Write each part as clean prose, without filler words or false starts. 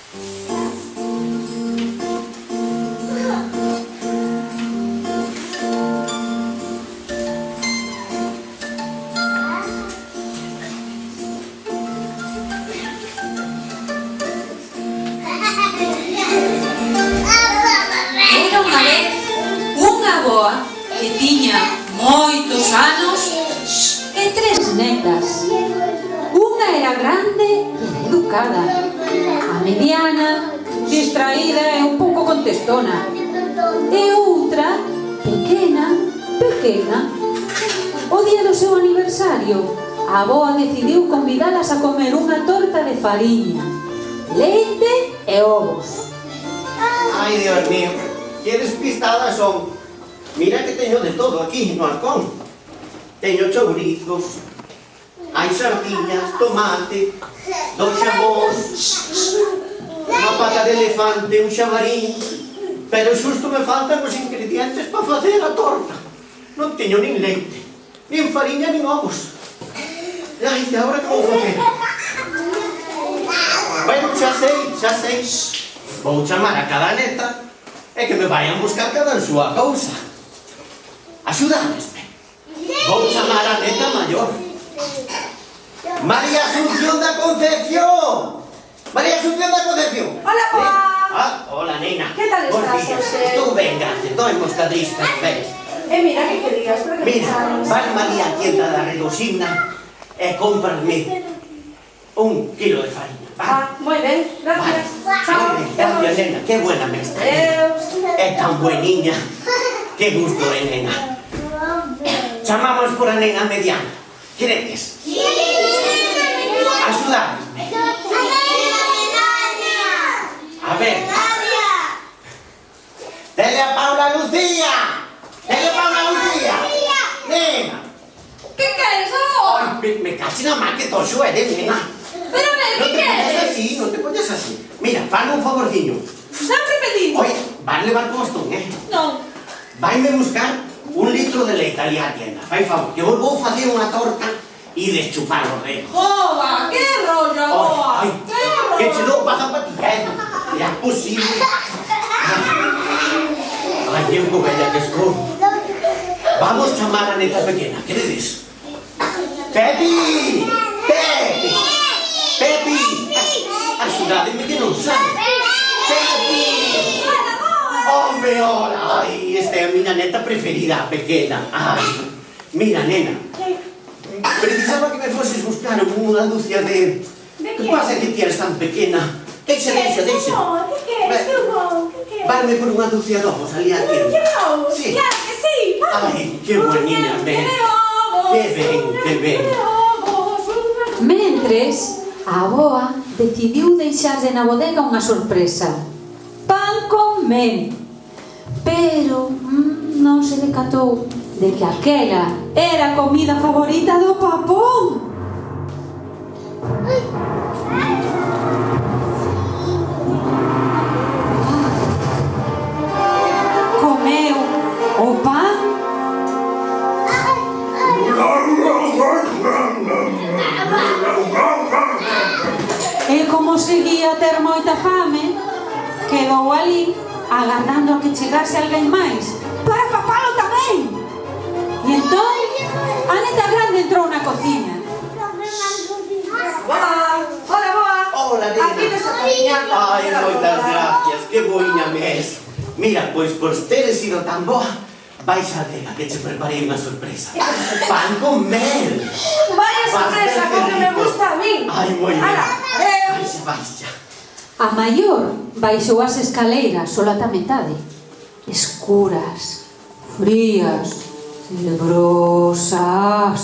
Era unha vez unha avoa que tiña moitos anos e 3 netas. Unha era grande e educada, a mediana, distraída e un pouco contestona, e outra, pequena. O día do seu aniversario, a avoa decidiu convidalas a comer unha torta de fariña, leite e ovos. Ai, Dios mío, que despistadas son. Mira que teño de todo aquí no halcón. Teño chourizos, hai sardiñas, tomate, 2 xamóns, unha pata de elefante, un xamarín, pero xusto me faltan os ingredientes para facer a torta. Non teño nin leite, nin fariña, nin ovos. Ai, e agora que vou facer? Bueno, xa sei. Vou chamar a cada neta e que me vayan buscar cada súa cousa. Axudadesme. Vou chamar a neta maior. María Asunción da Concepción. María Asunción da Concepción. Hola, papá. Hola, nena. Que tal estás, José? Estou ben, gracias. Doimos cadristas, ben. Mira, que querías? Mira, vas María a tienda da Redosina e cómprame 1 kilo de farina. Moi ben, gracias. Chao. Gracias, nena. Qué buena me está. É tan bueniña. Que gusto, nena. Chamamos por a nena mediana. Queredes? Axudadesme. A ver. Celia Paula Lucía. Celia Paula Lucía. Nena. Que queres, avoa? Ai, me cachi na má que toxo eres, nena. Pero a ver, que queres? Non te poñas así. Mira, fame un favorciño. Sempre pedimos. Oye, vas levar costón, Non. Vaime buscar 1 litro de leite ali á tienda. Fai favor, que vos vou facer unha torta e deschupar os dedos. Joba, que rollo, avoa. Ai, Que rollo. que che dou pa zapatilla, é posible. Ai, que bella que estou. Vamos chamar a neta pequena, queredes? Pepi! Axudademe que non sabe. Pepi! Hombre, hola! Ai, esta é a miña neta preferida, a pequena. Ai, mira, nena. Precisaba que me foses buscar unha dúcia de... Que pasa que ti eres tan pequena? Deixa. Que queres? Varme por unha dúcia de ovos ali a tienda. Sí. Claro que sí. Ai, que bueniña, ben. Que ben. Mentres, a avoa decidiu deixarlle na bodega unha sorpresa. Pan con mel. Pero non se decatou de que aquela era a comida favorita do papón. Comeu o pan e, como seguía a ter moita fame, quedou ali agardando a que chegase alguén máis para papalo tamén. E entón a neta grande entrou na cociña. Hola, boa. Hola, nena. Aquí tes a camiña. Ai, moitas gracias, que boiña me es. Mira, pois por teres sido tan boa, vais a ver a que che preparei unha sorpresa. Pan con mel. Vaya sorpresa, como me gusta a mí. Ai, moi ben. Vais xa. A maior baixou as escaleiras sola ata metade, escuras, frías, tenebrosas,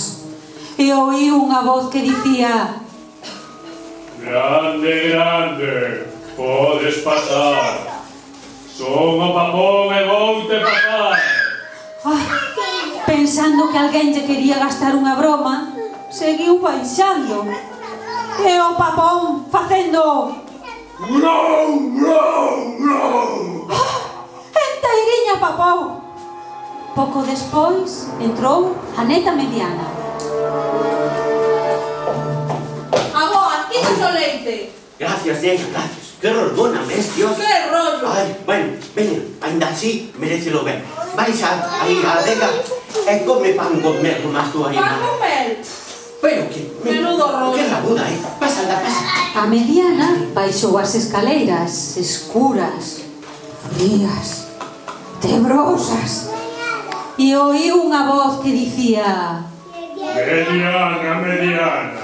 e oíu unha voz que dicía: Grande, podes pasar. Son o papón e voute pasar. Ai, pensando que alguén lle quería gastar unha broma, seguiu baixando, e o papón facendo enteiriña papou. Pouco despois entrou a neta mediana. Avoa, quitas o leite. Gracias, nena, gracias. Que rolgona, mes, Dios. Que rollo. Ai, bueno, veña, ainda así, merecelo ben. Vais aí á adega e come pan con mel, como as túas Pan irmás. con mel. Pero que... Menudo rollo. Que rabuda, Pásala, pasa. A mediana baixou as escaleiras escuras, frías, tebrosas, e oíu unha voz que dicía: Mediana, mediana,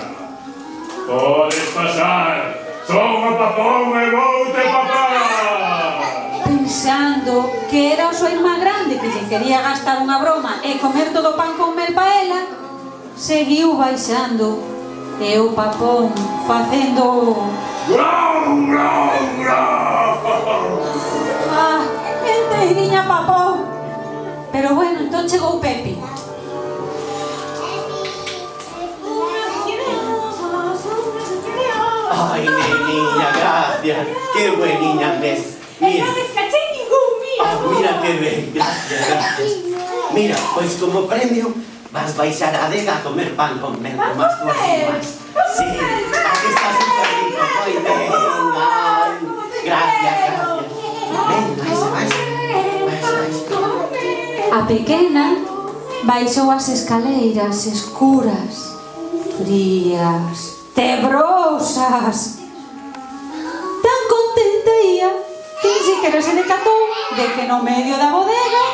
podes pasar. Son o papón e voute papar. pensando que era a súa irmá grande que lle quería gastar unha broma e comer todo o pan con mel pa ela, seguiu baixando e o papón facendo: Grau, grau, grau. ah, enteiriña papón. Pero bueno, entón chegou Pepe. Ai, neniña, gracias. Que bueniña mes. Mira. No descaché ningún, mira. Mira que ben, gracias. Mira, pois como premio vas baixar a adega a comer pan con mel como as túas irmás. Sí, aquí está super rico. Moi ben, ai. Gracias. Ven, vais. A pequena baixou as escaleiras escuras, frías, tebrosas. Tan contenta ía que ni siquiera se decatou de que no medio da bodega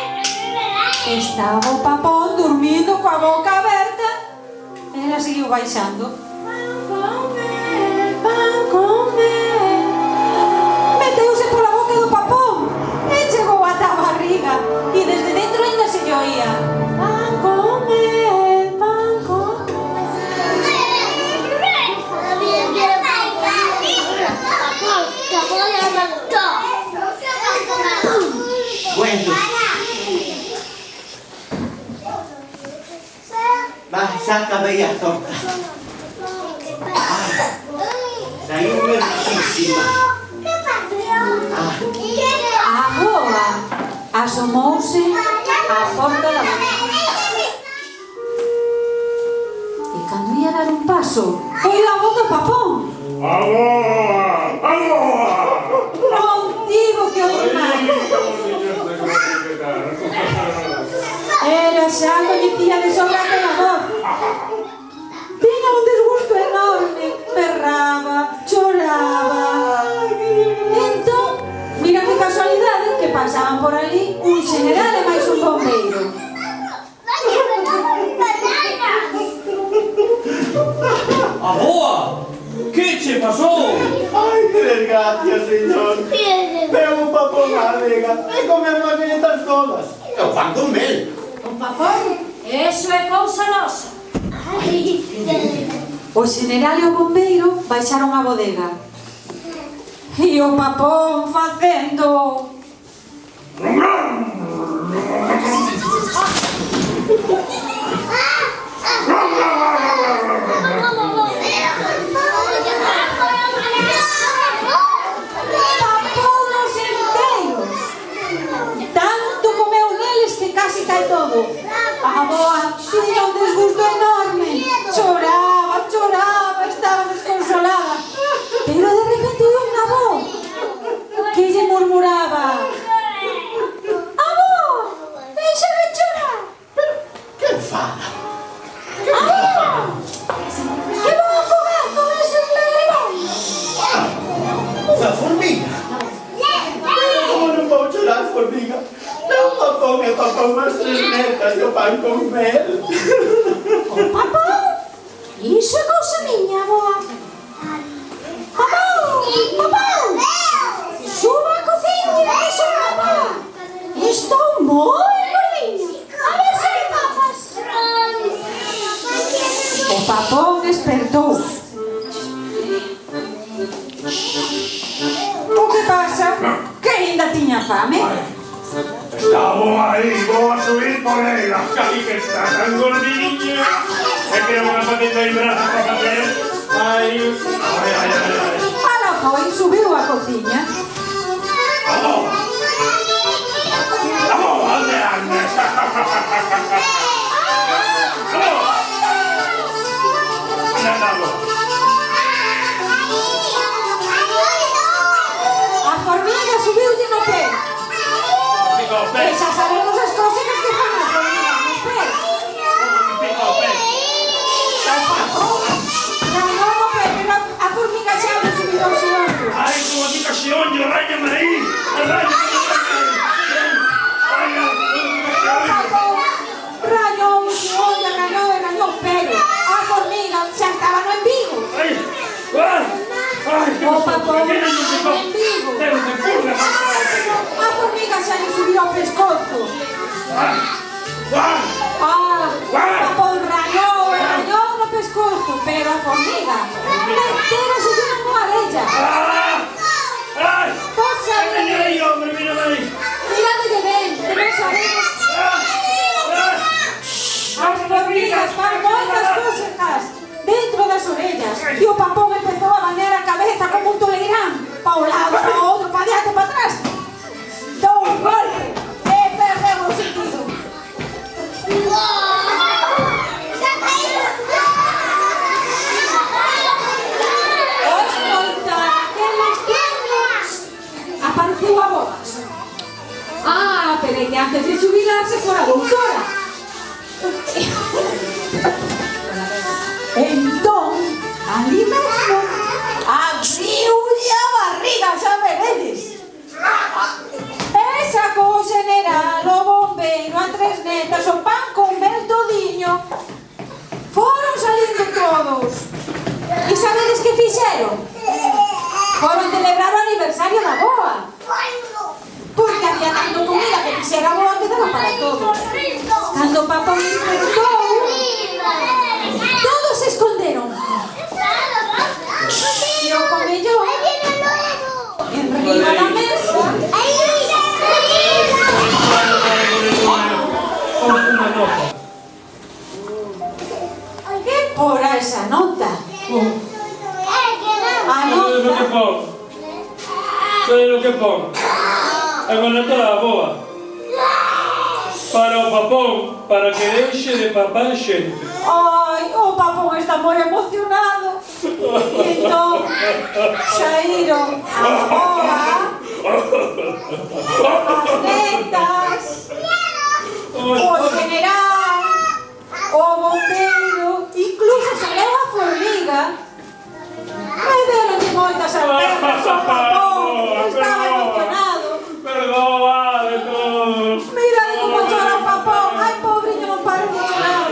estaba o papón durmindo coa boca aberta. Ela seguiu baixando. Pan con mel. Meteuse pola boca do papón e chegou ata a barriga, e desde dentro ainda se lle oía: pan con mel, pan con Bueno. Va, saca bella torta. Saiu riquísima. A avoa asomouse á porta da bodega. E cando ia dar un paso, oíu a voz do papón. Aboa, aboa. Non tivo que oír máis. Era xa coñecía de sobra aquela voz. Tiña un desgusto enorme, berraba, choraba. Entón, mira que casualidade que pasaban por ali un general e máis un bombeiro. Aboa! Que che pasou? Ai, que desgracia, señor. Veo un papón á adega e comemos as galletas todas. E o pan con mel. Un papón, eso é cousa nosa. O general e o bombeiro baixaron a bodega. E o papón facendo: papounos enteiros. Tanto comeu neles que casi cae todo. A avoa tiña un desgusto enorme. Choraba, estaba desconsolada. Pero de repente oíu unha voz que lle murmuraba: avoa, deixa de chorar. Que fala? Avoa, que vou afogar con esos lagrimóns. Unha formiga. Como non vou chorar, formiga? Non papón e papón máis 3 netas e o pan con mel. O papón? Iso é cousa miña, avoa. Papón! Suba a cociña, que son papá. Estou moi gordiña. A ver se me papas. O papón despertou. O que pasa? Que ainda tiña fame? Estaba aí, vou a subir por ela. Casi que está tan gordinha. É que unha patita en brazos para facer. Ai. Ala foi, subiu a cociña. Vamos! Vamos, onde andas? Vamos! Anda, vamos. o pé. Xa sabemos as cosas que fan as formigas nos pés. Pica o pé. Non, pero a formiga xa non subiu ao xeonllo. Ai, como aquí caxeonllo, ráñame aí. Ráñame aí. Rañou o xeonllo, rañou, pero a formiga xa estaba no embigo. Ai, ai. Ai, que O papón que non se no embigo. Pero que purga. A formiga xa non subiu ao pescozo. Ai. Ai. Papón rañou no pescozo, pero a formiga meterase nunha orella. Ai. Vos Mira aí, sabedes, hombre, mira aí. miradelle ben, que non sabemos. As formigas fan moitas cosas dentro das orellas. E o papón empezou a banear a cabeza como un toleirán, pa un lado, pa outro, pa diante, pa atrás. Dou un golpe e perdeu o sentido. Os contar aqueles tiempos apareceu a bodas. Pero é que antes de jubilarse fora doutora. Entón, ali mesmo, abriulle a barriga, xa veredes. E sacou o general, o bombeiro, a tres netas, o pan con mel todiño. Foron salindo todos. E sabedes que fixeron? Foron celebrar o aniversario da boa. Porque había tanto comida que quixera a boa que daba para todos. Cando o papón despertou, todos se esconderon. E o comellón enriba da mesa. Unha nota. Que porá esa nota? A Sabe o que nota pon? Sabe o que pon? A nota da boa. Para o papón, para que deixe de papar xente. Ai, o papón está moi emocionado. E entón saíron a boa, as netas, o general, o bombeiro, incluso saleu a formiga. Me deron de moitas apertas ao papón, que estaba emocionado. Perdoa de todos. Mira como chora o papón, ai pobriño, non paro de chorar.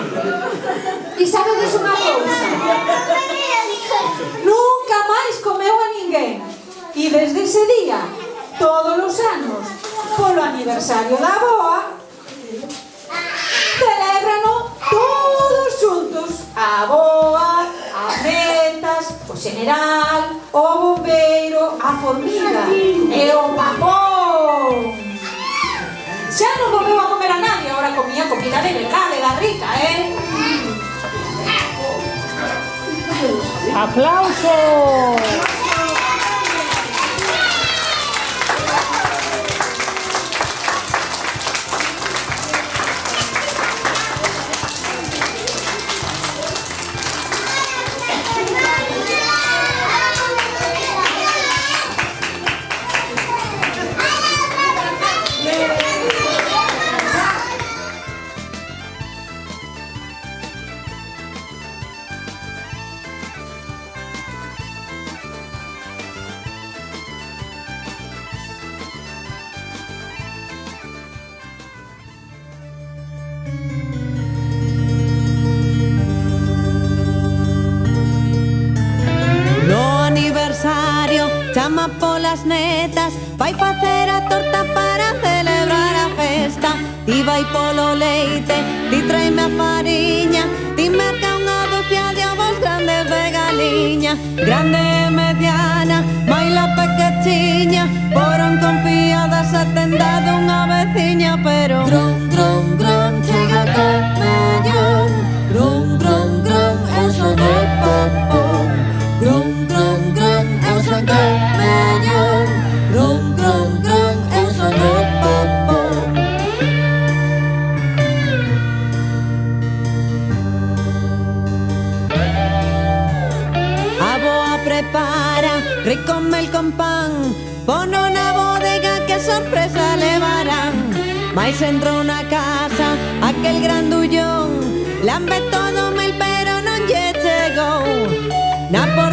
E sabedes unha cousa? Nunca máis comeu a ninguén. E desde ese día, todos os anos, polo aniversario da boa, celébrano todos xuntos. A boa, as netas, o general, o bombeiro, a formiga e o papón. Xa non volveu a comer a nadie, agora comía comida de verdade, da rica, ¡Aplausos! Chama polas netas, vai facer a torta para celebrar a festa. Ti vai polo leite, ti traime a fariña, ti merca unha docea de ovos grandes de galiña. Grande e mediana, maila pequechiña, foron confiadas a tenda dunha veciña. Pero gron, gron, gron, chega que mellón. Gron, gron, gron, eu son de popón. Gron, gron, gron, eu son de mellón. Gron, gron, gron, eu son de popón. A boa prepara rico mel con pan, pono na bodega que sorpresa levarán. Mais entrou na casa aquel grandullón, lambe todo mel pero non lle chegou. Na porta